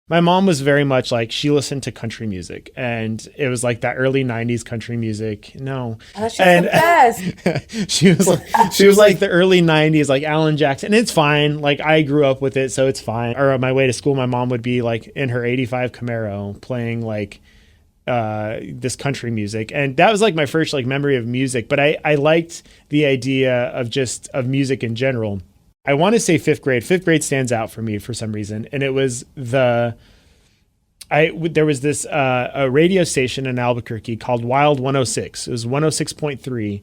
My mom was very much like, she listened to country music, and it was like that early 90s country music. No. That's just And the best. she was like the early 90s, like Alan Jackson. And it's fine. Like, I grew up with it, so it's fine. Or on my way to school, my mom would be like in her 85 Camaro playing like this country music. And that was like my first like memory of music. But I liked the idea of music in general. I want to say fifth grade. Fifth grade stands out for me for some reason. And it was there was this a radio station in Albuquerque called Wild 106. It was 106.3.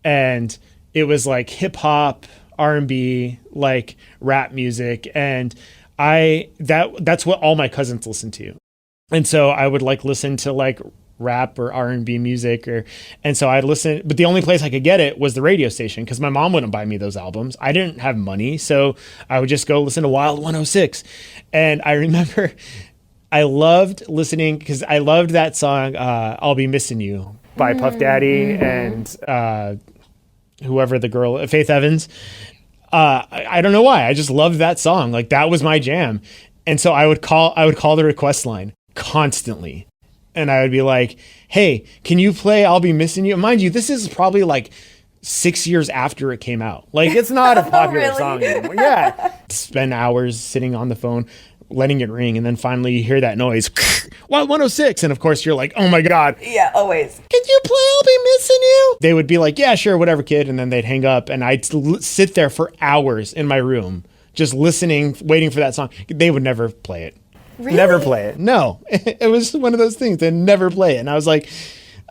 And it was like hip hop, R&B, like rap music. And that's what all my cousins listened to. And so I would like listen to like rap or R&B music, and so I'd listen, but the only place I could get it was the radio station, because my mom wouldn't buy me those albums. I didn't have money, so I would just go listen to Wild 106. And I remember I loved listening, because I loved that song, I'll Be Missing You by Puff Daddy and whoever the girl, Faith Evans. I don't know why, I just loved that song. Like, that was my jam. And so I would call the request line constantly. And I would be like, hey, can you play I'll Be Missing You? Mind you, this is probably like 6 years after it came out. Like, it's not a popular song anymore. Yeah. Spend hours sitting on the phone, letting it ring. And then finally you hear that noise, Wild 106. And of course you're like, oh my God. Yeah, always. Can you play I'll Be Missing You? They would be like, yeah, sure, whatever, kid. And then they'd hang up, and I'd sit there for hours in my room, just listening, waiting for that song. They would never play it. Really? Never play it. No, it was one of those things. They'd never play it. And I was like,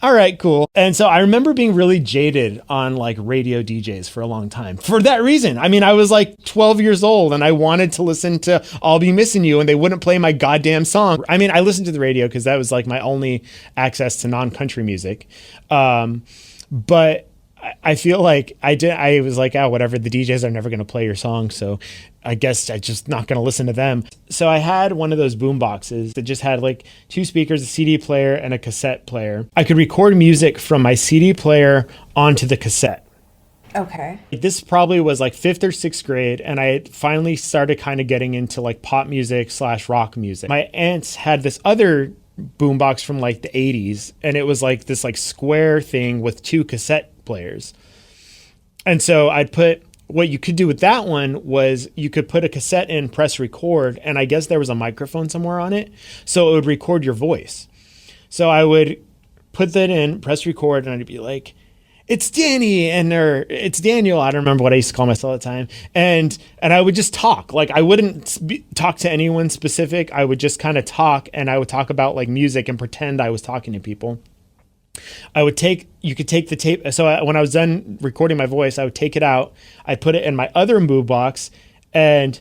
all right, cool. And so I remember being really jaded on like radio DJs for a long time for that reason. I mean, I was like 12 years old and I wanted to listen to I'll Be Missing You, and they wouldn't play my goddamn song. I mean, I listened to the radio because that was like my only access to non-country music. But I feel like I was like, oh, whatever, the DJs are never going to play your song, so I guess I'm just not going to listen to them. So I had one of those boom boxes that just had like two speakers, a CD player and a cassette player. I could record music from my CD player onto the cassette. Okay. This probably was like 5th or 6th grade, and I finally started kind of getting into like pop music / rock music. My aunts had this other boombox from like the 80s, and it was like this like square thing with two cassette players. And so what you could do with that one was you could put a cassette in, press record, and I guess there was a microphone somewhere on it, so it would record your voice. So I would put that in, press record, and I'd be like, it's Danny, or it's Daniel. I don't remember what I used to call myself at the time. And I would just talk. Like, I wouldn't talk to anyone specific. I would just kind of talk, and I would talk about like music and pretend I was talking to people. You could take the tape. So when I was done recording my voice, I would take it out. I'd put it in my other boom box and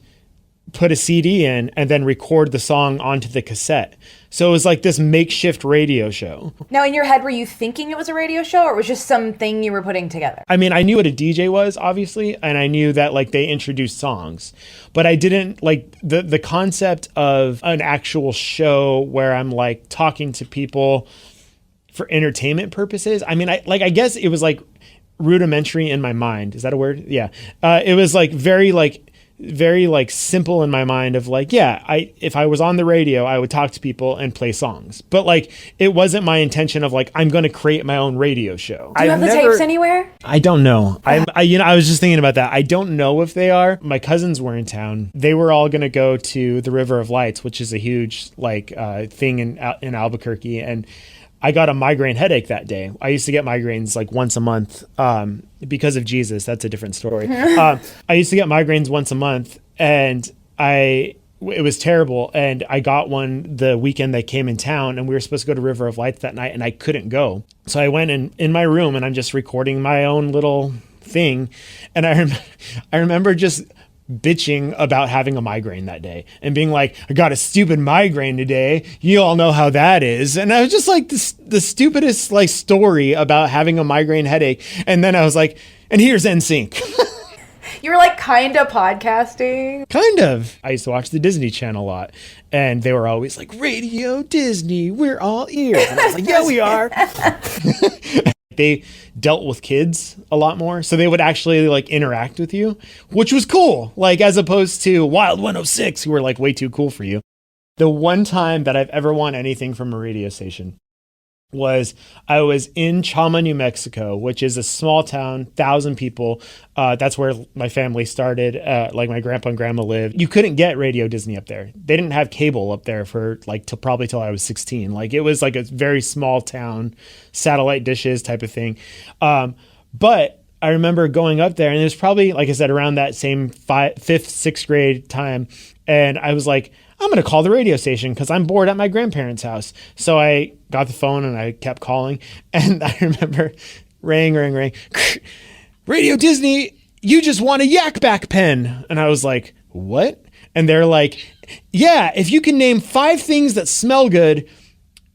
put a CD in, and then record the song onto the cassette. So it was like this makeshift radio show. Now, in your head, were you thinking it was a radio show, or it was just something you were putting together? I mean, I knew what a DJ was, obviously, and I knew that like they introduced songs, but I didn't like the concept of an actual show where I'm like talking to people for entertainment purposes. I mean, I guess it was like rudimentary in my mind. Is that a word? Yeah. It was like very simple in my mind of like, yeah, if I was on the radio, I would talk to people and play songs. But like, it wasn't my intention of like, I'm going to create my own radio show. Do you have the tapes anywhere? I don't know. I was just thinking about that. I don't know if they are. My cousins were in town. They were all going to go to the River of Lights, which is a huge like thing in Albuquerque. And I got a migraine headache that day. I used to get migraines like once a month because of Jesus. That's a different story. I used to get migraines once a month, and it was terrible. And I got one the weekend they came in town, and we were supposed to go to River of Lights that night, and I couldn't go. So I went in my room, and I'm just recording my own little thing. And I remember just bitching about having a migraine that day and being like, I got a stupid migraine today. You all know how that is. And I was just like the stupidest like story about having a migraine headache. And then I was like, and here's NSYNC. You were like kind of podcasting. Kind of. I used to watch the Disney Channel a lot, and they were always like, Radio Disney, we're all ears. And I was like, yeah, we are. They dealt with kids a lot more, so they would actually like interact with you, which was cool, like as opposed to Wild 106, who were like way too cool for you. The one time that I've ever won anything from a radio station was I was in Chama, New Mexico, which is a small town, 1,000 people. That's where my family started. Like my grandpa and grandma lived. You couldn't get Radio Disney up there. They didn't have cable up there for like probably till I was 16. Like it was like a very small town, satellite dishes type of thing. But I remember going up there, and it was probably, like I said, around that same fifth, sixth grade time. And I was like, I'm going to call the radio station because I'm bored at my grandparents' house. So I got the phone and I kept calling. And I remember ring. Radio Disney, you just want a Yak Back pen. And I was like, what? And they're like, yeah, if you can name 5 things that smell good,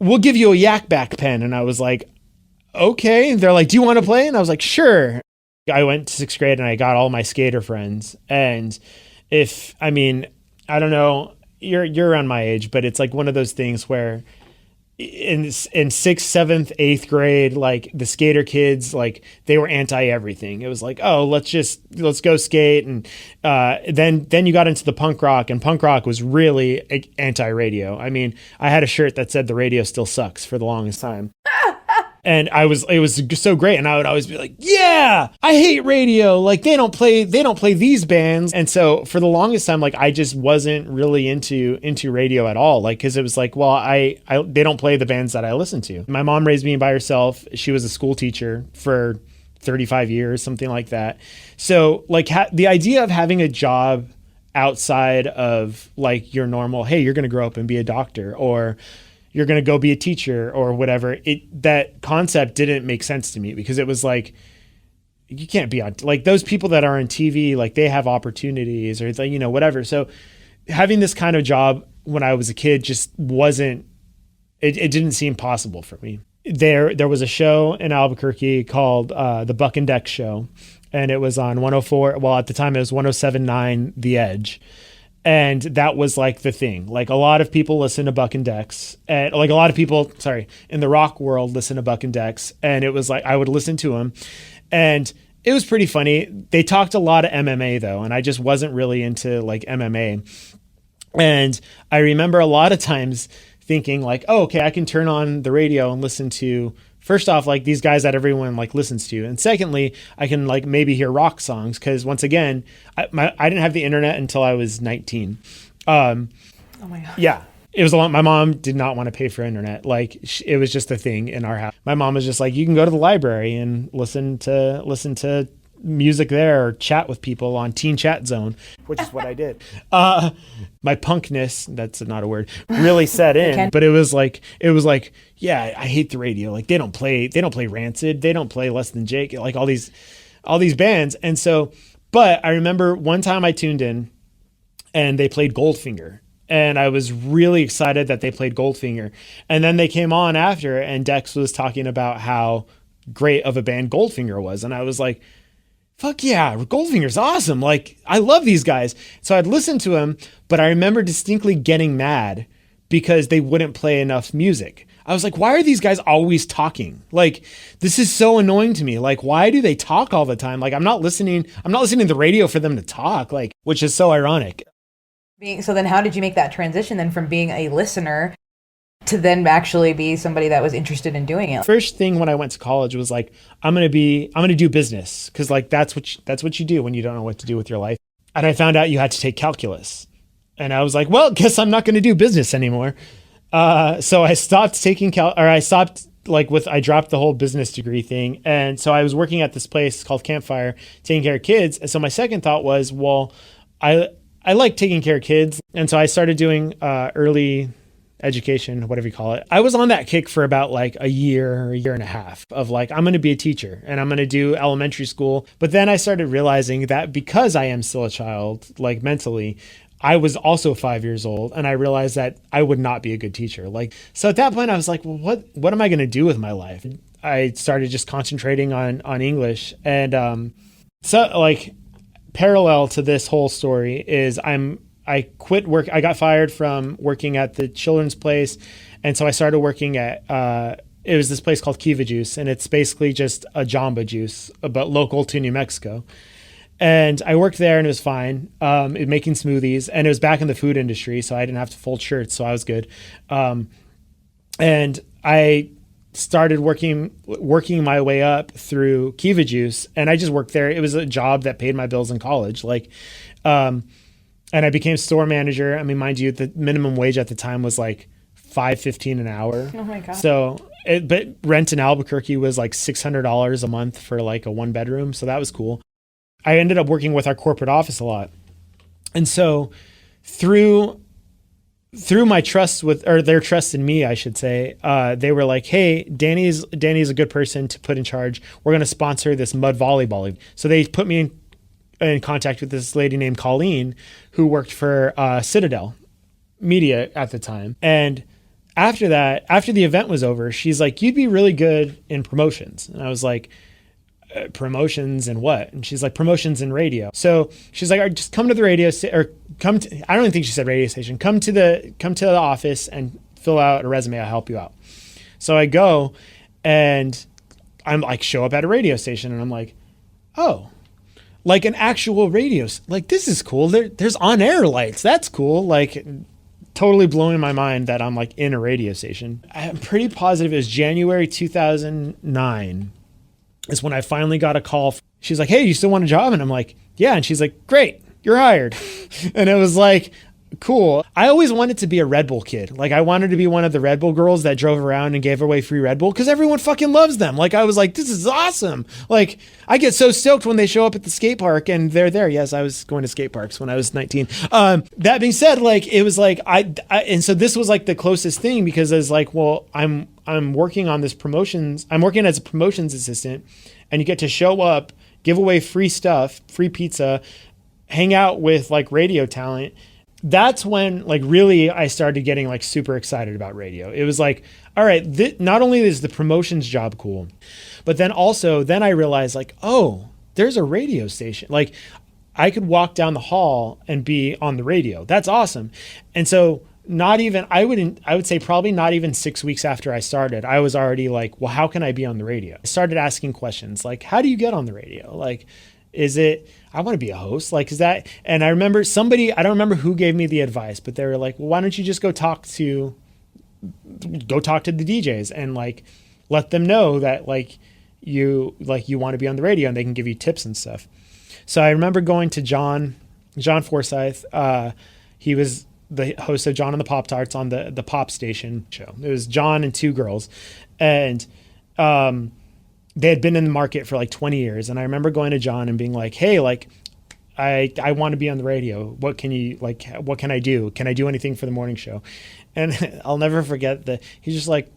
we'll give you a Yak Back pen. And I was like, okay. And they're like, do you want to play? And I was like, sure. I went to 6th grade and I got all my skater friends. And I don't know, you're around my age, but it's like one of those things where in 6th, 7th, 8th grade, like the skater kids, like they were anti everything. It was like, oh, let's go skate. And then you got into the punk rock, and punk rock was really anti radio. I mean, I had a shirt that said the radio still sucks for the longest time. And it was so great. And I would always be like, yeah, I hate radio. Like they don't play these bands. And so for the longest time, like I just wasn't really into radio at all. Like, cause it was like, well, they don't play the bands that I listen to. My mom raised me by herself. She was a school teacher for 35 years, something like that. So like the idea of having a job outside of like your normal, hey, you're going to grow up and be a doctor, or you're going to go be a teacher or whatever. That concept didn't make sense to me, because it was like, you can't be on, like those people that are on TV, like they have opportunities or, you know, whatever. So having this kind of job when I was a kid just wasn't, it didn't seem possible for me. There was a show in Albuquerque called the Buck and Dex Show. And it was on 104. Well, at the time it was 107.9 The Edge. And that was like the thing. Like a lot of people listen to Buck and Dex, and like a lot of people, in the rock world listen to Buck and Dex. And it was like, I would listen to them, and it was pretty funny. They talked a lot of MMA though, and I just wasn't really into like MMA. And I remember a lot of times thinking like, oh, okay, I can turn on the radio and listen to, first off, like these guys that everyone like listens to. And secondly, I can like maybe hear rock songs. Cause once again, I didn't have the internet until I was 19. Oh my God. Yeah. It was a lot. My mom did not want to pay for internet. Like it was just a thing in our house. My mom was just like, you can go to the library and listen to music there or chat with people on Teen Chat Zone, which is what I did. My punkness, that's not a word, really set in. But it was like, yeah, I hate the radio. Like they don't play Rancid, they don't play Less Than Jake, like all these bands. And so, but I remember one time I tuned in and they played Goldfinger. And I was really excited that they played Goldfinger. And then they came on after, and Dex was talking about how great of a band Goldfinger was. And I was like, fuck yeah, Goldfinger's awesome. Like, I love these guys. So I'd listen to them, but I remember distinctly getting mad because they wouldn't play enough music. I was like, why are these guys always talking? Like, this is so annoying to me. Like, why do they talk all the time? Like, I'm not listening to the radio for them to talk, like, which is so ironic. So then how did you make that transition then from being a listener to then actually be somebody that was interested in doing it? First thing when I went to college was like, I'm going to do business. Cause like, that's what you do when you don't know what to do with your life. And I found out you had to take calculus, and I was like, well, guess I'm not going to do business anymore. So I stopped taking I dropped the whole business degree thing. And so I was working at this place called Campfire, taking care of kids. And so my second thought was, well, I like taking care of kids. And so I started doing early education, whatever you call it. I was on that kick for about like a year and a half of like, I'm going to be a teacher and I'm going to do elementary school. But then I started realizing that because I am still a child, like mentally, I was also 5 years old, and I realized that I would not be a good teacher. Like, so at that point I was like, well, what am I going to do with my life? I started just concentrating on English. And so like parallel to this whole story is I quit work. I got fired from working at the children's place. And so I started working at, it was this place called Kiva Juice. And it's basically just a Jamba Juice, but local to New Mexico. And I worked there and it was fine, making smoothies. And it was back in the food industry, so I didn't have to fold shirts, so I was good. And I started working my way up through Kiva Juice, and I just worked there. It was a job that paid my bills in college. And I became store manager. I mean, mind you, the minimum wage at the time was like $5.15 an hour. Oh my God. So, but rent in Albuquerque was like $600 a month for like a 1-bedroom. So that was cool. I ended up working with our corporate office a lot. And so through my trust or their trust in me, I should say, they were like, hey, Danny's a good person to put in charge. We're going to sponsor this mud volleyball. So they put me in contact with this lady named Colleen who worked for Citadel Media at the time. And after the event was over, she's like, you'd be really good in promotions. And I was like, promotions and what? And she's like, promotions in radio. So she's like, all right, just come to the radio or come to, I don't even think she said radio station, come to the office and fill out a resume. I'll help you out. So I go and I'm like, show up at a radio station and I'm like, oh, like an actual radio, like this is cool. There's on-air lights. That's cool. Like totally blowing my mind that I'm like in a radio station. I'm pretty positive it was January 2009 is when I finally got a call. She's like, hey, you still want a job? And I'm like, yeah. And she's like, great, you're hired. And it was like, cool. I always wanted to be a Red Bull kid. Like I wanted to be one of the Red Bull girls that drove around and gave away free Red Bull because everyone fucking loves them. Like I was like, this is awesome. Like I get so stoked when they show up at the skate park and they're there. Yes, I was going to skate parks when I was 19. That being said, like it was like and so this was like the closest thing because I was like, well, I'm working on this promotions. I'm working as a promotions assistant and you get to show up, give away free stuff, free pizza, hang out with like radio talent. That's when like really I started getting like super excited about radio. It was like, all right, not only is the promotions job cool, but then I realized like, oh, there's a radio station. Like I could walk down the hall and be on the radio. That's awesome. And so I would say probably not even 6 weeks after I started, I was already like, well, how can I be on the radio? I started asking questions like, how do you get on the radio? Like, I want to be a host. Like, is that, and I remember I don't remember who gave me the advice, but they were like, well, why don't you just go talk to the DJs and like, let them know that like you want to be on the radio and they can give you tips and stuff. So I remember going to John Forsyth. He was the host of John and the Pop-Tarts on the pop station show. It was John and two girls. And, they had been in the market for like 20 years. And I remember going to John and being like, hey, like, I want to be on the radio. What can I do? Can I do anything for the morning show? And I'll never forget that he's just like,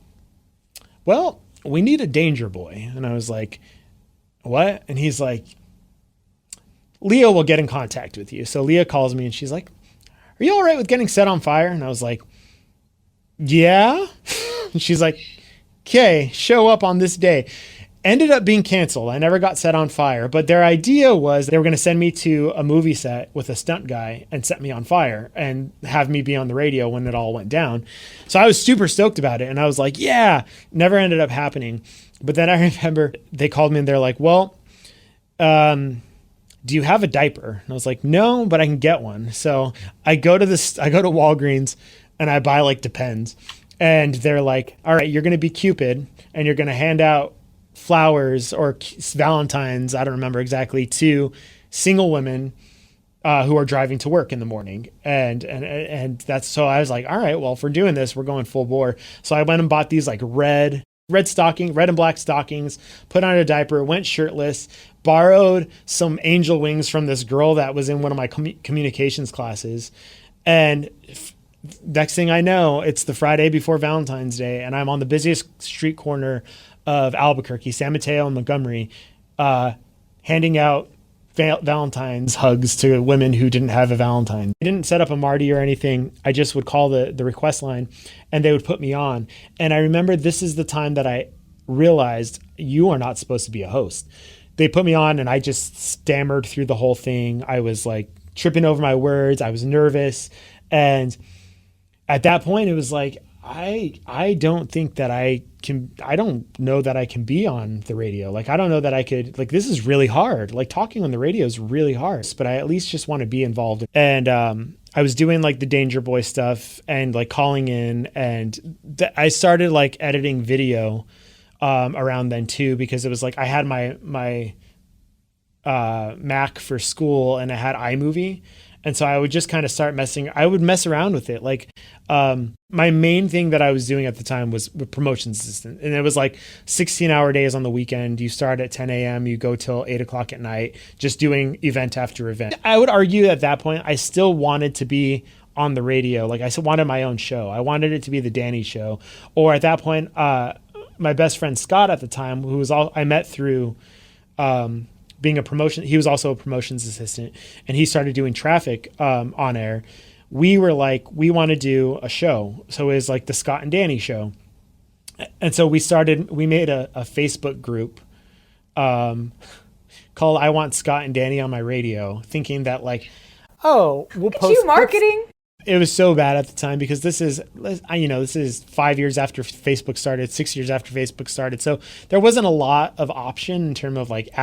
well, we need a danger boy. And I was like, what? And he's like, Leah will get in contact with you. So Leah calls me and she's like, are you all right with getting set on fire? And I was like, yeah. And she's like, okay, show up on this day. Ended up being canceled. I never got set on fire, but their idea was they were going to send me to a movie set with a stunt guy and set me on fire and have me be on the radio when it all went down. So I was super stoked about it. And I was like, yeah, never ended up happening. But then I remember they called me and they're like, well, do you have a diaper? And I was like, no, but I can get one. So I go to Walgreens and I buy like Depends. And they're like, all right, you're going to be Cupid and you're going to hand out flowers or Valentines, I don't remember exactly, to single women who are driving to work in the morning. And that's, so I was like, all right, well, if we're doing this, we're going full bore. So I went and bought these like red and black stockings, put on a diaper, went shirtless, borrowed some angel wings from this girl that was in one of my communications classes. And next thing I know, it's the Friday before Valentine's Day, and I'm on the busiest street corner of Albuquerque, San Mateo and Montgomery, handing out Valentine's hugs to women who didn't have a Valentine. I didn't set up a Marty or anything. I just would call the request line and they would put me on. And I remember this is the time that I realized you are not supposed to be a host. They put me on and I just stammered through the whole thing. I was like tripping over my words. I was nervous. And at that point, it was like, I don't think that I don't know that I can be on the radio. Like, I don't know that I could, like, this is really hard. Like, talking on the radio is really hard, but I at least just want to be involved. And, I was doing like the Danger Boy stuff and like calling in, and I started like editing video, around then too, because it was like, I had my Mac for school and I had iMovie. And so I would just kind of I would mess around with it. Like, my main thing that I was doing at the time was promotion assistant. And it was like 16-hour days on the weekend. You start at 10 a.m., you go till 8 o'clock at night, just doing event after event. I would argue at that point, I still wanted to be on the radio. Like, I still wanted my own show. I wanted it to be the Danny Show. Or at that point, my best friend Scott at the time, who was I met through, being a promotion, he was also a promotions assistant, and he started doing traffic, on air. We were like, we want to do a show. So it was like the Scott and Danny Show. And so we made a Facebook group, called I Want Scott and Danny on My Radio, thinking that like, oh, we'll post. You marketing? It was so bad at the time because this is 5 years after Facebook started, 6 years after Facebook started. So there wasn't a lot of option in terms of like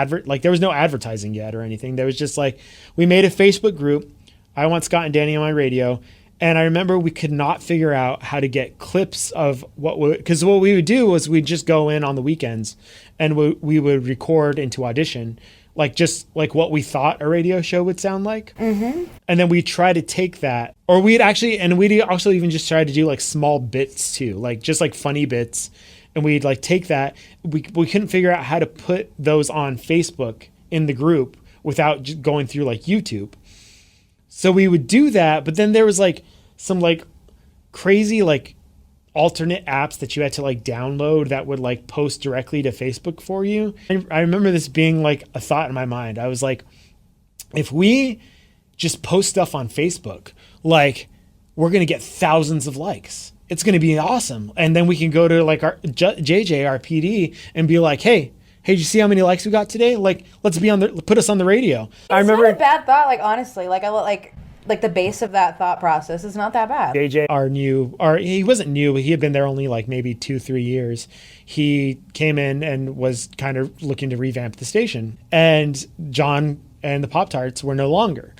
there was no advertising yet or anything. There was just like, we made a Facebook group, I Want Scott and Danny on My Radio. And I remember we could not figure out how to get clips of because what we would do was we'd just go in on the weekends and we would record into Audition, like just like what we thought a radio show would sound like. Mm-hmm. And then we try to take that, or we'd also even just try to do like small bits too, like just like funny bits. And we'd like take that. We couldn't figure out how to put those on Facebook in the group without just going through like YouTube. So we would do that, but then there was like some like crazy like alternate apps that you had to like download that would like post directly to Facebook for you. And I remember this being like a thought in my mind. I was like, if we just post stuff on Facebook, like we're going to get thousands of likes. It's going to be awesome. And then we can go to like our JJ, our PD, and be like, hey, did you see how many likes we got today? Like, let's put us on the radio. I remember not a bad thought. Like, honestly, like the base of that thought process is not that bad. JJ, he wasn't new, but he had been there only like maybe 2-3 years. He came in and was kind of looking to revamp the station. And John and the Pop-Tarts were no longer.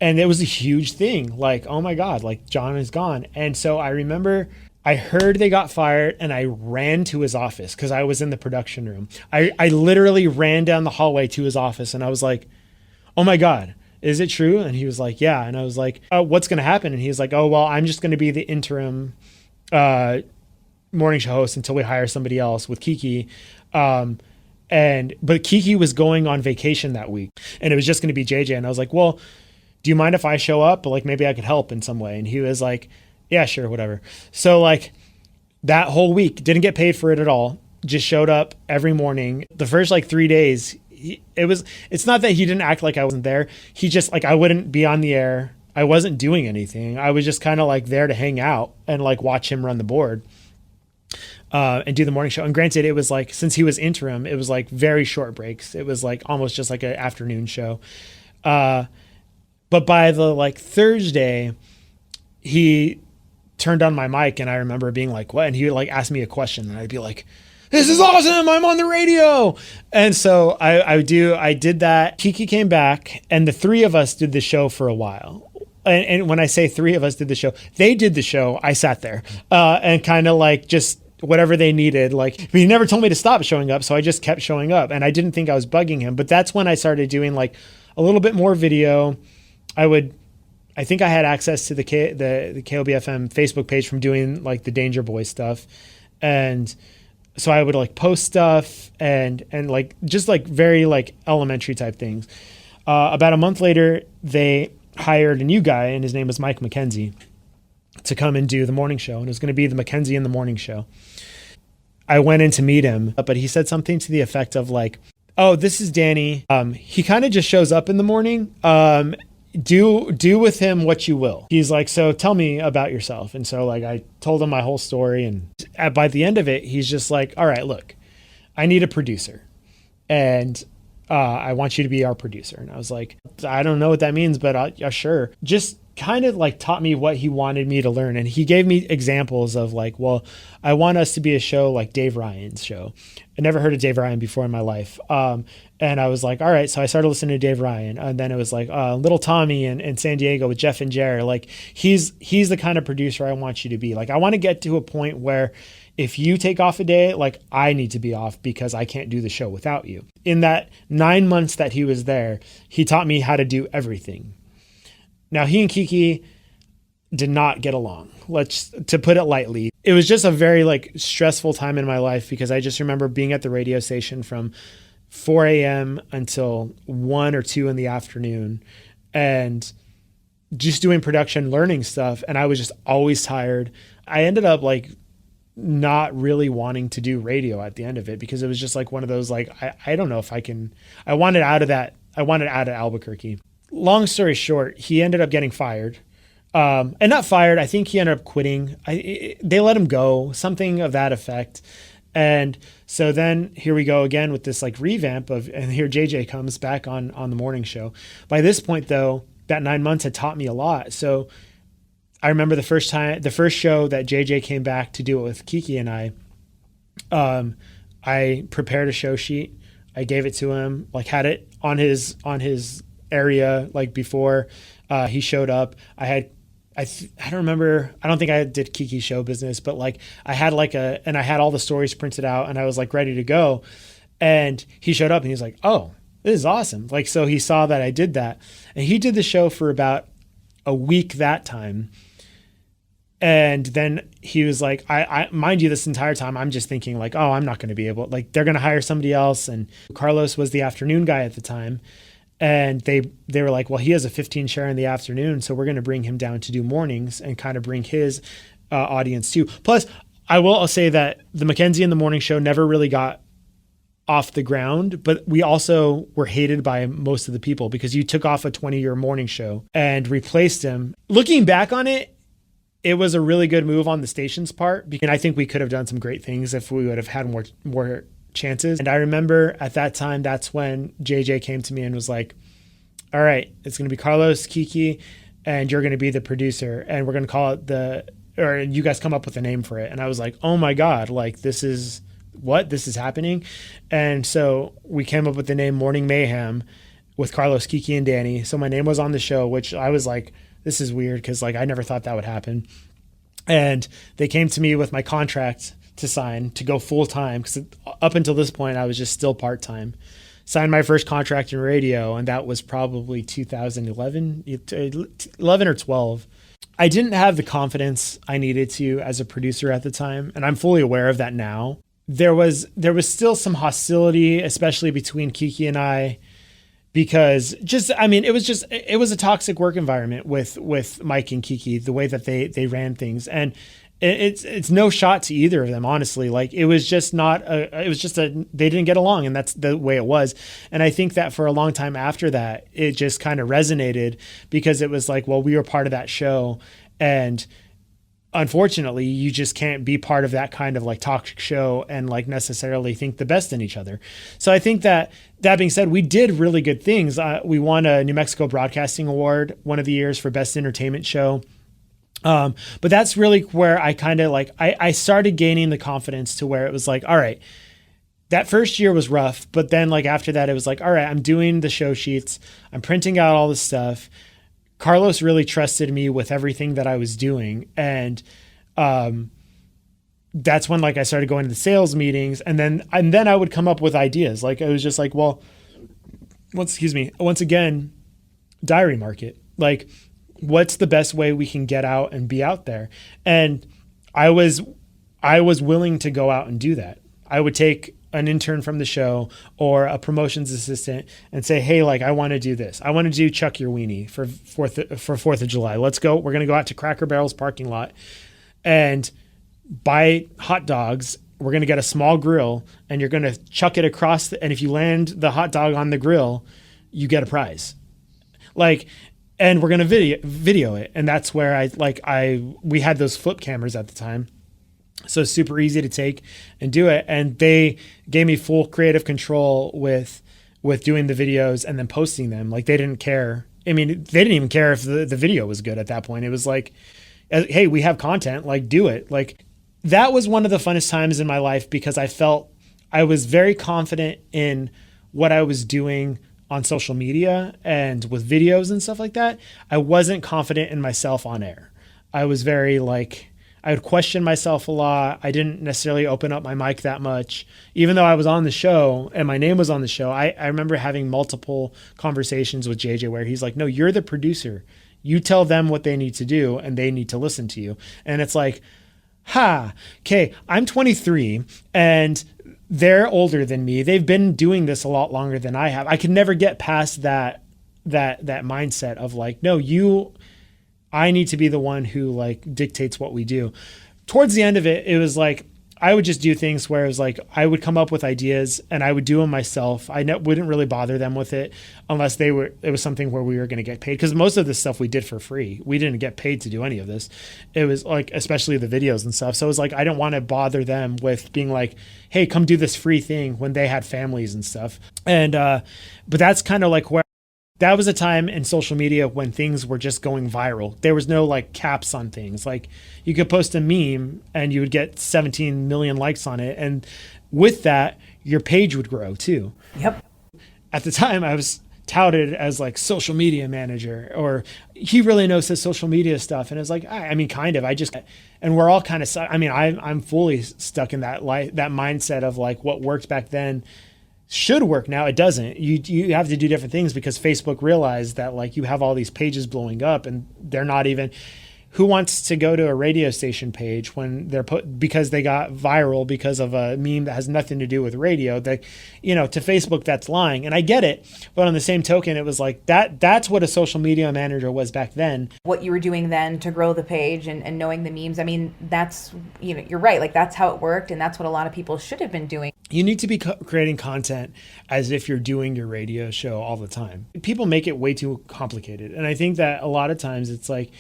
And it was a huge thing. Like, oh my God, like John is gone. And so I remember I heard they got fired and I ran to his office because I was in the production room. I literally ran down the hallway to his office and I was like, oh my God, is it true? And he was like, yeah. And I was like, what's going to happen? And he's like, oh, well, I'm just going to be the interim morning show host until we hire somebody else with Kiki. But Kiki was going on vacation that week and it was just going to be JJ. And I was like, well, do you mind if I show up? Like maybe I could help in some way. And he was like, yeah, sure, whatever. So like that whole week, didn't get paid for it at all. Just showed up every morning. The first like 3 days, it's not that he didn't act like I wasn't there. He just like, I wouldn't be on the air. I wasn't doing anything. I was just kind of like there to hang out and like watch him run the board and do the morning show. And granted, it was like, since he was interim, it was like very short breaks. It was like almost just like an afternoon show. But by the like Thursday, he turned on my mic and I remember being like, what? And he would like ask me a question and I'd be like, this is awesome. I'm on the radio. And so I did that. Kiki came back and the three of us did the show for a while. And when I say three of us did the show, they did the show. I sat there and kind of like just whatever they needed. Like, but he never told me to stop showing up. So I just kept showing up and I didn't think I was bugging him. But that's when I started doing like a little bit more video. I think I had access to the KOBFM Facebook page from doing like the Danger Boy stuff. And so I would like post stuff and like just like very like elementary type things. About a month later, they hired a new guy and his name was Mike McKenzie to come and do the morning show. And it was going to be the McKenzie in the Morning Show. I went in to meet him, but he said something to the effect of like, oh, this is Danny. He kind of just shows up in the morning. Do with him what you will. He's like, so tell me about yourself. And so like I told him my whole story, and by the end of it, he's just like, all right, look, I need a producer and I want you to be our producer. And I was like, I don't know what that means, but sure. Just kind of like taught me what he wanted me to learn. And he gave me examples of like, well, I want us to be a show like Dave Ryan's show. I never heard of Dave Ryan before in my life. And I was like, all right. So I started listening to Dave Ryan, and then it was like Little Tommy in San Diego with Jeff and Jer. Like he's the kind of producer I want you to be. Like I want to get to a point where if you take off a day, like I need to be off because I can't do the show without you. In that 9 months that he was there, he taught me how to do everything. Now, he and Kiki did not get along, to put it lightly. It was just a very like stressful time in my life because I just remember being at the radio station from 4 a.m. until 1 or 2 in the afternoon and just doing production, learning stuff. And I was just always tired. I ended up like not really wanting to do radio at the end of it because it was just like one of those, like, I don't know if I can, I wanted out of Albuquerque. Long story short, he ended up getting fired. And not fired. I think he ended up quitting. They let him go, something of that effect. And so then here we go again with this like revamp and here JJ comes back on the morning show. By this point though, that 9 months had taught me a lot. So I remember the first show that JJ came back to do it with Kiki and I prepared a show sheet. I gave it to him, like had it on his area like before he showed up. I don't remember. I don't think I did Kiki's show business, but like I had and I had all the stories printed out and I was like ready to go. And he showed up and he's like, "Oh, this is awesome." Like, so he saw that I did that and he did the show for about a week that time. And then he was like, I mind you, this entire time, I'm just thinking like, oh, I'm not going to be able, like, they're going to hire somebody else. And Carlos was the afternoon guy at the time. And they were like, well, he has a 15 share in the afternoon, so we're going to bring him down to do mornings and kind of bring his audience too. Plus, I'll say that the Mackenzie and the Morning Show never really got off the ground, but we also were hated by most of the people because you took off a 20-year morning show and replaced him. Looking back on it, it was a really good move on the station's part, and I think we could have done some great things if we would have had more chances. And I remember at that time, that's when JJ came to me and was like, all right, it's going to be Carlos, Kiki, and you're going to be the producer. And we're going to call it or you guys come up with a name for it. And I was like, oh my God, like this is happening. And so we came up with the name Morning Mayhem with Carlos, Kiki, and Danny. So my name was on the show, which I was like, this is weird because like I never thought that would happen. And they came to me with my contract to sign to go full time because up until this point I was just still part time. Signed my first contract in radio, and that was probably 2011 or 12. I didn't have the confidence I needed to as a producer at the time, and I'm fully aware of that now. There was still some hostility, especially between Kiki and I, because it was a toxic work environment with Mike and Kiki, the way that they ran things. And it's no shot to either of them, honestly. Like they didn't get along, and that's the way it was. And I think that for a long time after that, it just kind of resonated because it was like, well, we were part of that show, and unfortunately, you just can't be part of that kind of like talk show and like necessarily think the best in each other. So I think that being said, we did really good things. We won a New Mexico Broadcasting Award one of the years for Best Entertainment Show. But that's really where I kind of like, I started gaining the confidence to where it was like, all right, that first year was rough, but then like after that, it was like, all right, I'm doing the show sheets. I'm printing out all the stuff. Carlos really trusted me with everything that I was doing. And, that's when like I started going to the sales meetings, and then I would come up with ideas. Like it was just like, well, once again, diary market, like, what's the best way we can get out and be out there? And I was willing to go out and do that. I would take an intern from the show or a promotions assistant and say, hey, like, I want to do this. I want to do Chuck Your Weenie for 4th of July. Let's go. We're going to go out to Cracker Barrel's parking lot and buy hot dogs. We're going to get a small grill and you're going to chuck it across. And if you land the hot dog on the grill, you get a prize. Like, and we're going to video it. And that's where we had those flip cameras at the time. So it's super easy to take and do it. And they gave me full creative control with doing the videos and then posting them. Like they didn't care I mean, they didn't even care if the video was good at that point. It was like, hey, we have content, like do it. Like that was one of the funnest times in my life because I felt I was very confident in what I was doing on social media and with videos and stuff like that. I wasn't confident in myself on air. I was very like, I would question myself a lot. I didn't necessarily open up my mic that much, even though I was on the show and my name was on the show. I remember having multiple conversations with JJ where he's like, no, you're the producer. You tell them what they need to do and they need to listen to you. And it's like, okay, I'm 23 and they're older than me. They've been doing this a lot longer than I have. I could never get past that mindset of like, no, I need to be the one who like dictates what we do. Towards the end of it, it was like, I would just do things where it was like, I would come up with ideas and I would do them myself. I wouldn't really bother them with it unless it was something where we were going to get paid. Cause most of this stuff we did for free. We didn't get paid to do any of this. It was like, especially the videos and stuff. So it was like, I didn't want to bother them with being like, hey, come do this free thing when they had families and stuff. And, but that's kind of like where, that was a time in social media when things were just going viral. There was no like caps on things. Like you could post a meme and you would get 17 million likes on it. And with that, your page would grow too. Yep. At the time I was touted as like social media manager, or he really knows his social media stuff. And it's like, I mean, kind of, and we're all kind of, I mean, I'm fully stuck in that mindset of like what worked back then should work now. It doesn't. You have to do different things because Facebook realized that like you have all these pages blowing up and they're not even, who wants to go to a radio station page when they're because they got viral because of a meme that has nothing to do with radio? That, to Facebook, that's lying. And I get it. But on the same token, it was like that's what a social media manager was back then. What you were doing then to grow the page and knowing the memes. I mean, that's, you're right. Like that's how it worked. And that's what a lot of people should have been doing. You need to be creating content as if you're doing your radio show all the time. People make it way too complicated. And I think that a lot of times it's like,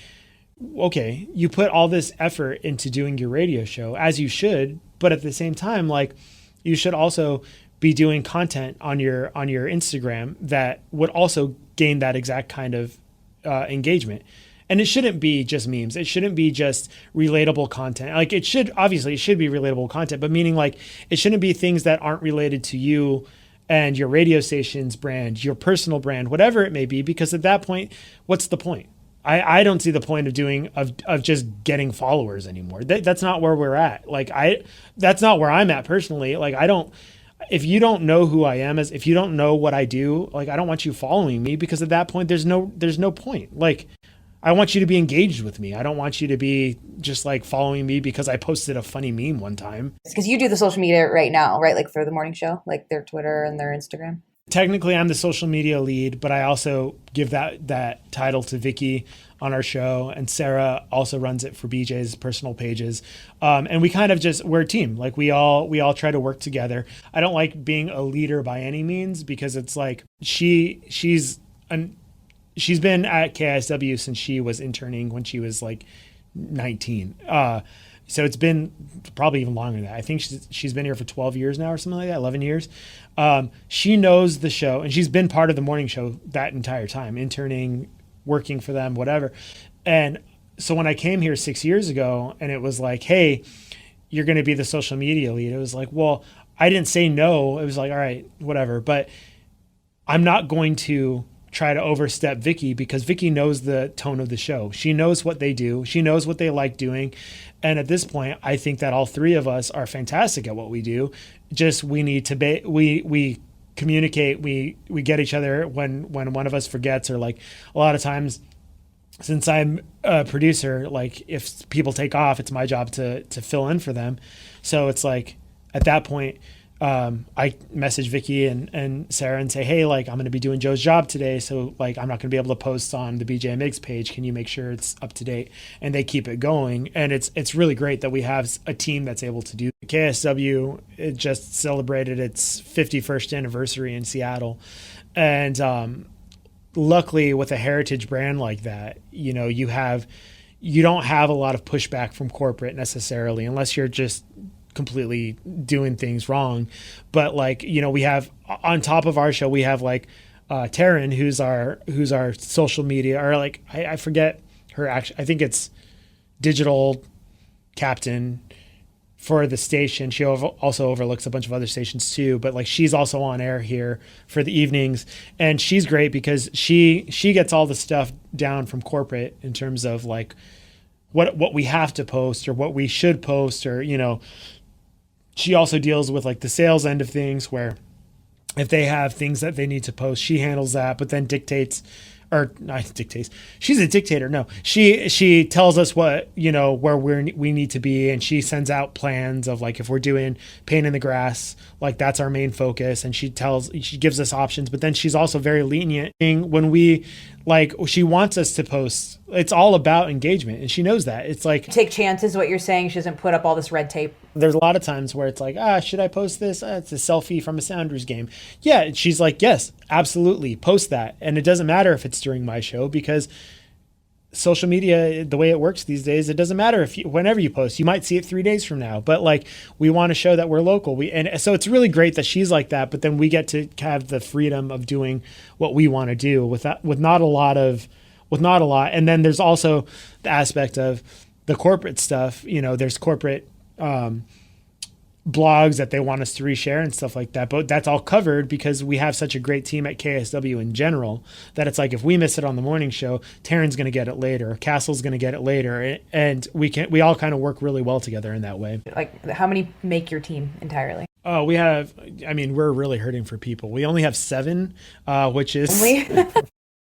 okay, you put all this effort into doing your radio show, as you should, but at the same time, like you should also be doing content on your Instagram that would also gain that exact kind of engagement. And it shouldn't be just memes. It shouldn't be just relatable content. Like it should be relatable content, but meaning like it shouldn't be things that aren't related to you and your radio station's brand, your personal brand, whatever it may be, because at that point, what's the point? I don't see the point of just getting followers anymore. That's not where we're at. Like that's not where I'm at personally. Like if you don't know who I am, if you don't know what I do, like I don't want you following me, because at that point there's no point. Like I want you to be engaged with me. I don't want you to be just like following me because I posted a funny meme one time. Because you do the social media right now, right? Like for the morning show, like their Twitter and their Instagram. Technically, I'm the social media lead, but I also give that title to Vicky on our show, and Sarah also runs it for BJ's personal pages. And we kind of we're a team. Like we all try to work together. I don't like being a leader by any means, because it's like she's been at KISW since she was interning when she was like 19. So it's been probably even longer than that. I think she's been here for 12 years now or something like that, 11 years. She knows the show, and she's been part of the morning show that entire time, interning, working for them, whatever. And so when I came here 6 years ago and it was like, hey, you're going to be the social media lead, it was like, well, I didn't say no. It was like, all right, whatever. But I'm not going to try to overstep Vicky, because Vicky knows the tone of the show. She knows what they do. She knows what they like doing. And at this point, I think that all three of us are fantastic at what we do. Just we need to we communicate. We get each other when one of us forgets, or like a lot of times, since I'm a producer, like if people take off, it's my job to fill in for them. So it's like at that point, I message Vicky and Sarah and say, hey, like I'm going to be doing Joe's job today. So like, I'm not going to be able to post on the BJMX page. Can you make sure it's up to date? And they keep it going. And it's really great that we have a team that's able to do. KSW, it just celebrated its 51st anniversary in Seattle. And, luckily with a heritage brand like that, you don't have a lot of pushback from corporate necessarily, unless you're just completely doing things wrong. But like, we have, on top of our show, we have like Taryn, who's our social media, or like I forget her I think it's digital captain for the station. She also overlooks a bunch of other stations too, but like she's also on air here for the evenings, and she's great because she gets all the stuff down from corporate in terms of like what we have to post or what we should post, or she also deals with like the sales end of things, where if they have things that they need to post, she handles that, but then dictates, or not dictates. She's a dictator. No, she tells us what, where we need to be. And she sends out plans of like, if we're doing paint in the grass, like that's our main focus. And she gives us options, but then she's also very lenient when she wants us to post. It's all about engagement. And she knows that. It's like, take chances. What you're saying, she doesn't put up all this red tape. There's a lot of times where it's like, should I post this? It's a selfie from a Sounders game. Yeah. And she's like, yes, absolutely. Post that. And it doesn't matter if it's during my show, because social media, the way it works these days, it doesn't matter whenever you post. You might see it 3 days from now, but like we want to show that we're local. And so it's really great that she's like that, but then we get to have the freedom of doing what we want to do with not a lot. And then there's also the aspect of the corporate stuff. There's corporate blogs that they want us to reshare and stuff like that, but that's all covered because we have such a great team at KSW in general that it's like, if we miss it on the morning show, Taryn's going to get it later, Castle's going to get it later, and we all kind of work really well together in that way. Like, how many make your team entirely? We're really hurting for people. We only have 7, which is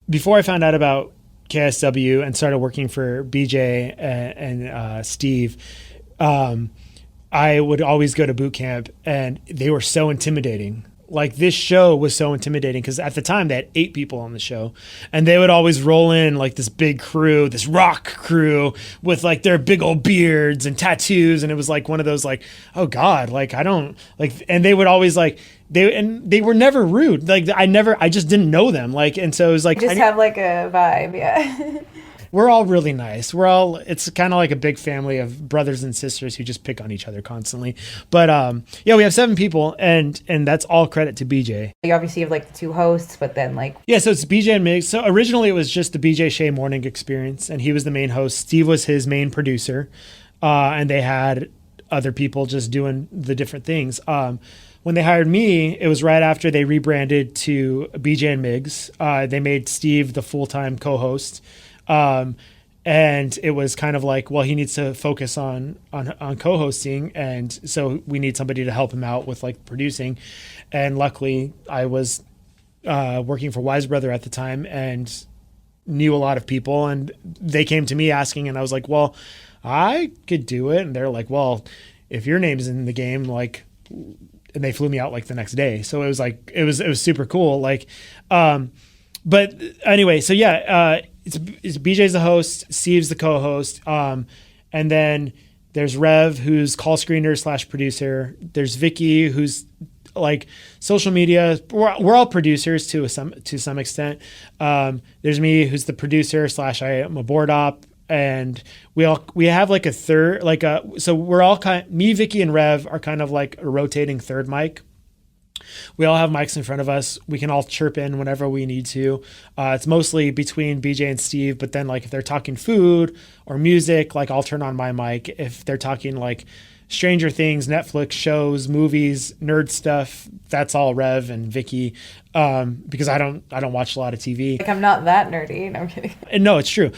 before I found out about KSW and started working for BJ and Steve, I would always go to boot camp, and they were so intimidating. Like, this show was so intimidating because at the time they had 8 people on the show, and they would always roll in like this big crew, this rock crew with like their big old beards and tattoos. And it was like one of those like, oh God, like I don't like, and they would always like, they were never rude. Like I just didn't know them. Like, and so it was like, just have like a vibe. Yeah. We're all really nice. It's kind of like a big family of brothers and sisters who just pick on each other constantly. But we have 7 people, and that's all credit to BJ. You obviously have like the 2 hosts, but then like... Yeah, so it's BJ and Migs. So originally it was just the BJ Shea Morning Experience, and he was the main host. Steve was his main producer, and they had other people just doing the different things. When they hired me, it was right after they rebranded to BJ and Migs. They made Steve the full-time co-host. And it was kind of like, well, he needs to focus on co-hosting. And so we need somebody to help him out with like producing. And luckily I was, working for Wise Brother at the time and knew a lot of people, and they came to me asking, and I was like, well, I could do it. And they're like, well, if your name's in the game, like, and they flew me out like the next day. So it was like, it was super cool. Like, but anyway, so yeah, it's BJ's the host, Steve's the co-host, and then there's Rev, who's call screener / producer. There's Vicky, who's like social media. We're all producers to some extent. There's me, who's the producer / I am a board op, and we have like a third, so we're all me, Vicky, and Rev are kind of like a rotating third mic. We all have mics in front of us. We can all chirp in whenever we need to. It's mostly between BJ and Steve, but then like if they're talking food or music, like I'll turn on my mic. If they're talking like Stranger Things, Netflix shows, movies, nerd stuff, that's all Rev and Vicky, because I don't watch a lot of TV. Like, I'm not that nerdy. No, I'm kidding. No, it's true.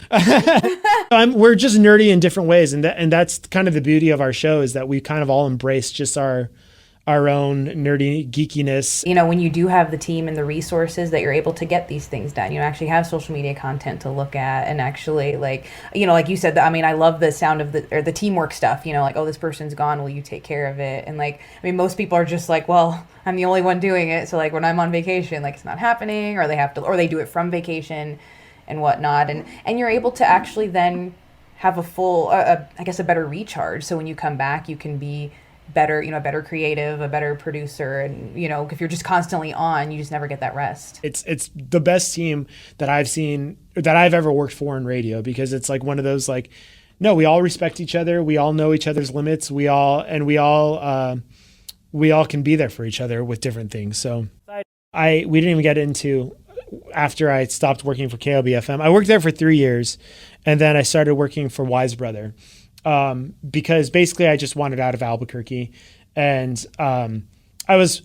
We're just nerdy in different ways, and that's kind of the beauty of our show, is that we kind of all embrace just our own nerdy geekiness. When you do have the team and the resources that you're able to get these things done, actually have social media content to look at, and actually like you said, that I love the sound of the teamwork stuff, like, oh, this person's gone, will you take care of it? And like, most people are just like, well, I'm the only one doing it. So like when I'm on vacation, like it's not happening, or they do it from vacation and whatnot. And you're able to actually then have a full, I guess, a better recharge. So when you come back, you can be better, better creative, a better producer. And, if you're just constantly on, you just never get that rest. It's the best team that I've seen, that I've ever worked for in radio, because it's like one of those, like, no, we all respect each other. We all know each other's limits. We all can be there for each other with different things. So we didn't even get into after I stopped working for KLBFM. I worked there for 3 years, and then I started working for Wise Brother, because basically I just wanted out of Albuquerque, and I was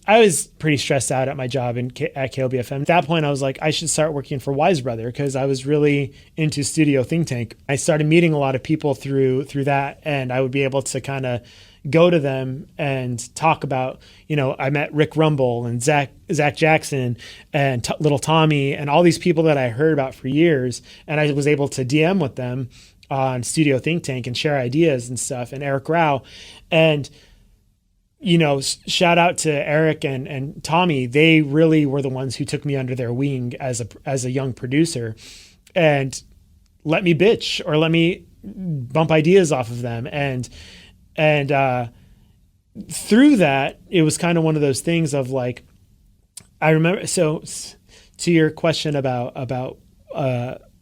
pretty stressed out at my job at KLBFM. At that point, I was like, I should start working for Wise Brother, because I was really into Studio Think Tank. I started meeting a lot of people through that, and I would be able to kind of go to them and talk about, I met Rick Rumble and Zach Jackson and Little Tommy and all these people that I heard about for years. And I was able to DM with them on Studio Think Tank and share ideas and stuff, and Eric Rao. And, shout out to Eric and Tommy. They really were the ones who took me under their wing as a young producer and let me bitch or let me bump ideas off of them. And through that, it was kind of one of those things of like, I remember, so to your question about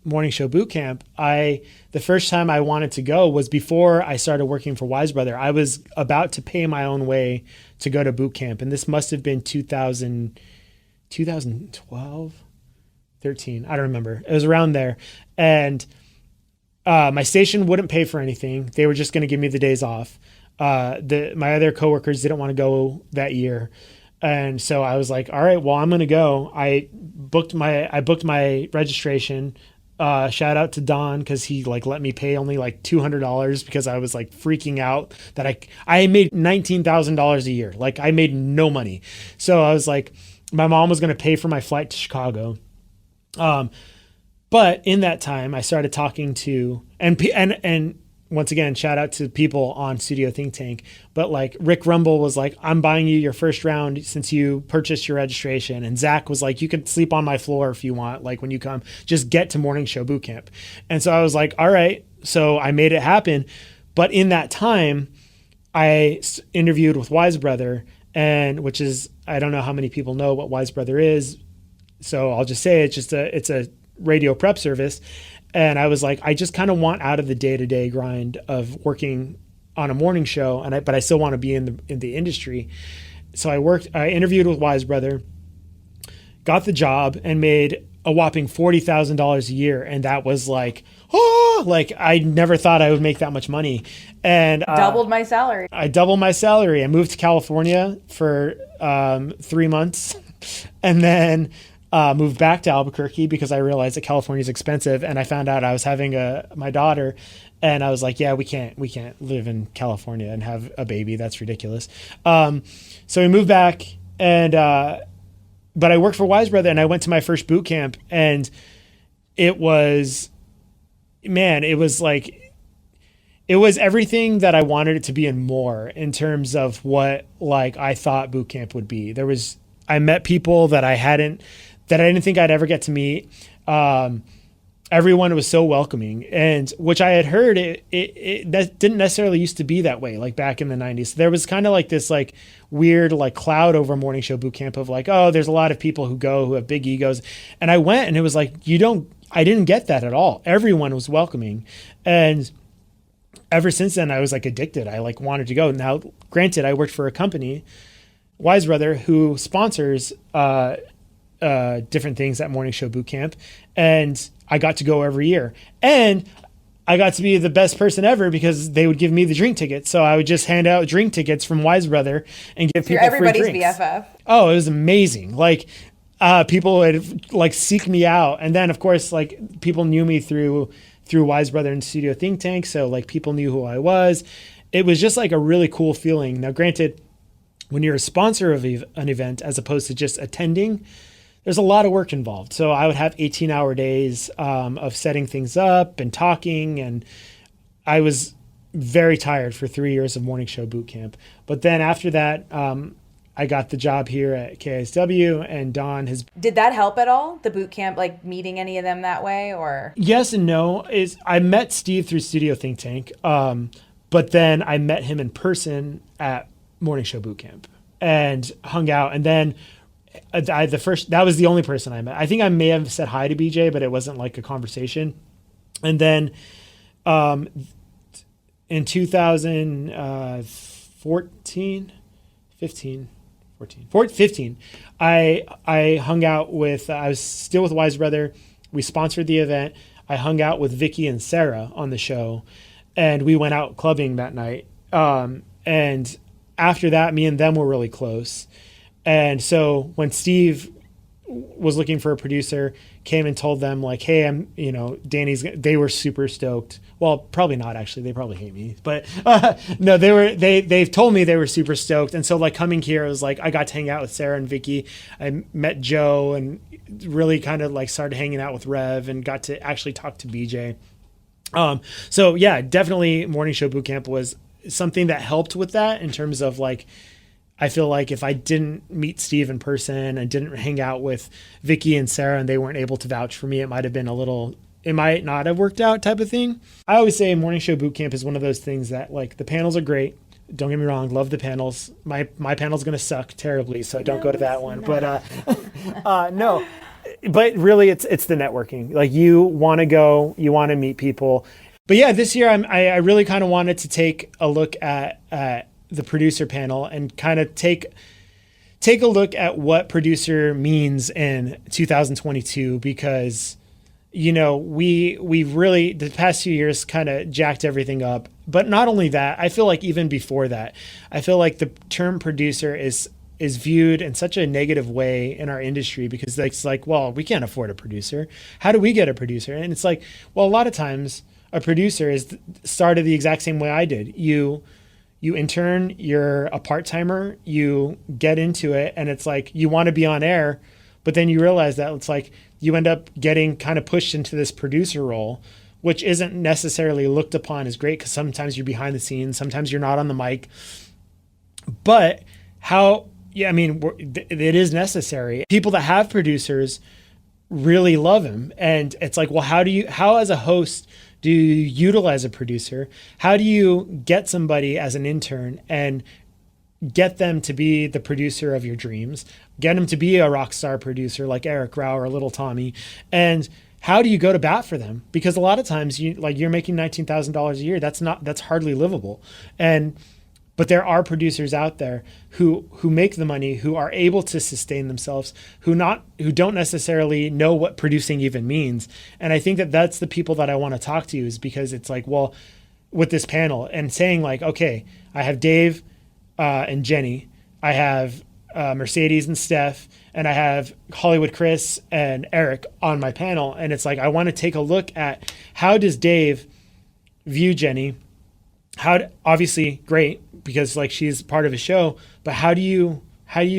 morning show boot camp, the first time I wanted to go was before I started working for Wise Brother. I was about to pay my own way to go to boot camp. And this must have been 2012, 13. I don't remember. It was around there. And my station wouldn't pay for anything. They were just going to give me the days off. My other coworkers didn't want to go that year. And so I was like, all right, well, I'm going to go. I booked my registration. Shout out to Don, because he let me pay only $200, because I was freaking out that I made $19,000 a year. I made no money. So I was like, my mom was going to pay for my flight to Chicago. But in that time, I started talking to, and once again, shout out to people on Studio Think Tank, but Rick Rumble was like, I'm buying you your first round since you purchased your registration. And Zach was like, you can sleep on my floor if you want. When you come, just get to morning show boot camp. And so I was like, all right. So I made it happen. But in that time, I interviewed with Wise Brother, which is, I don't know how many people know what Wise Brother is. So I'll just say it's a radio prep service. And I was like, I just kind of want out of the day-to-day grind of working on a morning show, but I still want to be in the industry. So I interviewed with Wise Brother, got the job, and made a whopping $40,000 a year. And that was I never thought I would make that much money. And doubled my salary. I doubled my salary. I moved to California for 3 months, and then moved back to Albuquerque because I realized that California is expensive, and I found out I was having my daughter, and I was like, yeah, we can't live in California and have a baby. That's ridiculous. So we moved back, and but I worked for Wise Brother, and I went to my first boot camp, and it was everything that I wanted it to be and more, in terms of what I thought boot camp would be. I met people that I didn't think I'd ever get to meet. Everyone was so welcoming, and which I had heard that didn't necessarily used to be that way, back in the 90s. So there was kind of this weird cloud over morning show boot camp of oh, there's a lot of people who have big egos. And I went, and it was I didn't get that at all. Everyone was welcoming. And ever since then, I was addicted. I wanted to go. Now, granted, I worked for a company, Wise Brother, who sponsors different things at morning show boot camp, and I got to go every year, and I got to be the best person ever because they would give me the drink tickets. So I would just hand out drink tickets from Wise Brother and give people free drinks. Everybody's BFF. Oh, it was amazing. People would seek me out, and then of course people knew me through Wise Brother and Studio Think Tank, so people knew who I was. It was just a really cool feeling. Now, granted, when you're a sponsor of an event as opposed to just attending, there's a lot of work involved. So I would have 18-hour days of setting things up and talking, and I was very tired for 3 years of morning show boot camp. But then after that, I got the job here at KSW, and Don has... Did that help at all, the boot camp, meeting any of them that way, or...? Yes and no. I met Steve through Studio Think Tank, but then I met him in person at morning show boot camp and hung out, and then that was the only person I met. I think I may have said hi to BJ, but it wasn't a conversation. And then in 2014, 15, 15. I hung out with, I was still with Wise Brother. We sponsored the event. I hung out with Vicky and Sarah on the show, and we went out clubbing that night. And after that, me and them were really close. And so when Steve was looking for a producer, came and told them like, hey, they were super stoked. Well, probably not actually. They probably hate me, but no, they've told me they were super stoked. And so like coming here, it was like, I got to hang out with Sarah and Vicky. I met Joe and really kind of like started hanging out with Rev and got to actually talk to BJ. So yeah, definitely Morning Show Bootcamp was something that helped with that in terms of like, I feel like if I didn't meet Steve in person and didn't hang out with Vicky and Sarah and they weren't able to vouch for me, it might not have worked out type of thing. I always say Morning Show Bootcamp is one of those things that like the panels are great. Don't get me wrong. Love the panels. My panel's going to suck terribly. So don't go to that one. But no, but really it's the networking. Like you want to go, you want to meet people. But yeah, this year I really kind of wanted to take a look at the producer panel and kind of take a look at what producer means in 2022, because we really the past few years kind of jacked everything up. But not only that, I feel like even before that, I feel like the term producer is viewed in such a negative way in our industry, because it's like, well, we can't afford a producer. How do we get a producer? And it's like, well, a lot of times a producer is started the exact same way I did. You intern, you're a part-timer, you get into it, and it's like you want to be on air, but then you realize that it's like you end up getting kind of pushed into this producer role, which isn't necessarily looked upon as great, because sometimes you're behind the scenes, sometimes you're not on the mic. But it is necessary. People that have producers really love him. And it's like, well, how as a host do you utilize a producer? How do you get somebody as an intern and get them to be the producer of your dreams? Get them to be a rock star producer like Eric Rao or Little Tommy. And how do you go to bat for them? Because a lot of times you're making $19,000 a year. That's hardly livable. But there are producers out there who make the money, who are able to sustain themselves, who don't necessarily know what producing even means. And I think that that's the people that I want to talk to, is because it's like, well, with this panel and saying like, okay, I have Dave and Jenny, I have Mercedes and Steph, and I have Hollywood Chris and Eric on my panel. And it's like, I want to take a look at how does Dave view Jenny? Obviously great, because like she's part of a show, but how do you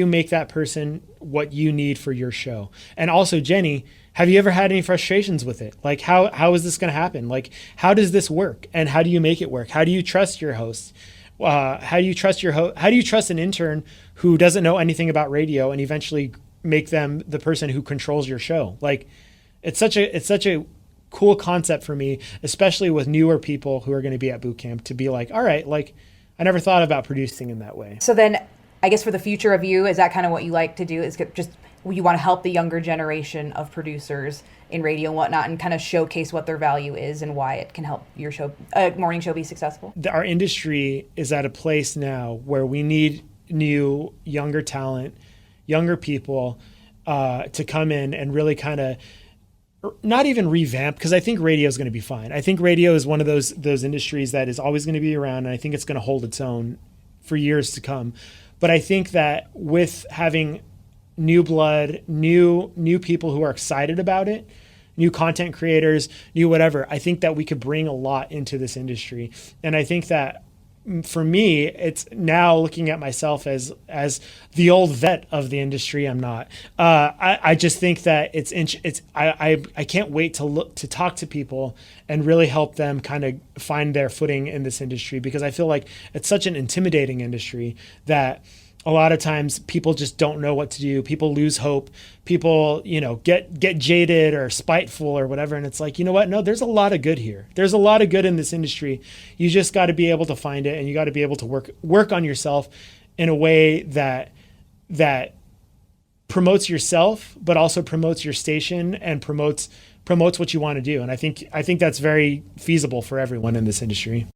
make that person what you need for your show? And also Jenny, have you ever had any frustrations with it? Like how is this going to happen? Like how does this work? And how do you make it work? How do you trust your host? How do you trust an intern who doesn't know anything about radio and eventually make them the person who controls your show? Like it's such a cool concept for me, especially with newer people who are going to be at boot camp, to be like, all right, like I never thought about producing in that way. So then I guess for the future of you, is that kind of what you like to do? Is just you want to help the younger generation of producers in radio and whatnot, and kind of showcase what their value is and why it can help your show, morning show, be successful? Our industry is at a place now where we need new, younger talent, younger people to come in and really kind of not even revamp, because I think radio is going to be fine. I think radio is one of those industries that is always going to be around, and I think it's going to hold its own for years to come. But I think that with having new blood, new people who are excited about it, new content creators, new whatever, I think that we could bring a lot into this industry. And I think that for me, it's now looking at myself as the old vet of the industry. I'm not. I just think that I can't wait to talk to people and really help them kind of find their footing in this industry, because I feel like it's such an intimidating industry that a lot of times people just don't know what to do. People lose hope. People, get jaded or spiteful or whatever. And it's like, you know what? No, there's a lot of good here. There's a lot of good in this industry. You just got to be able to find it, and you got to be able to work on yourself in a way that promotes yourself, but also promotes your station and promotes what you want to do. And I think that's very feasible for everyone in this industry.